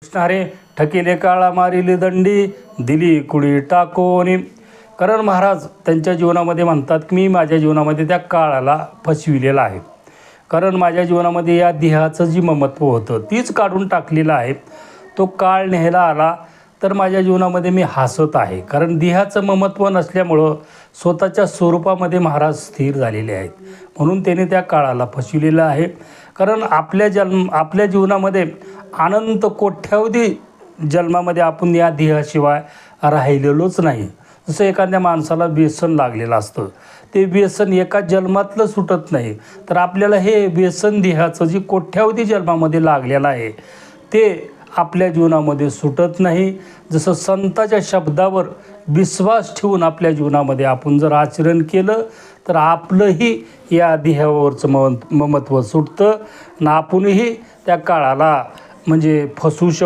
कृष्णारे ठकिले काळा मारिले दंडी दिली कुळी टाकोनी. करण महाराज त्यांच्या जीवनामध्ये म्हणतात की मी माझ्या जीवनामध्ये त्या काळाला फसविलेला आहे. कारण माझ्या जीवनामध्ये या देहाचं जी ममत्व होतं तीच काढून टाकलेलं आहे. तो काळ न्यायला आला तर माझ्या जीवनामध्ये मी हसत आहे. कारण देहाचं ममत्व नसल्यामुळं स्वतःच्या स्वरूपामध्ये महाराज स्थिर झालेले आहेत. म्हणून त्याने त्या काळाला फसविलेलं आहे. कारण आपल्या जीवनामध्ये अनंत कोट्यावधी जन्मामध्ये आपण या देहाशिवाय राहिलेलोच नाही. जसं एखाद्या माणसाला व्यसन लागलेलं असतं, ते व्यसन एका जन्मातलं सुटत नाही. तर आपल्याला हे व्यसन देहाचं जे कोट्यावधी जन्मामध्ये लागलेलं आहे ते आपल्या जीवनामध्ये सुटत नाही. जसं संताच्या शब्दावर विश्वास ठेवून आपल्या जीवनामध्ये आपण जर आचरण केलं तर आपलंही या देहावरचं ममत्व सुटतं आणि आपणही त्या काळाला म्हणजे फसवू शकतो.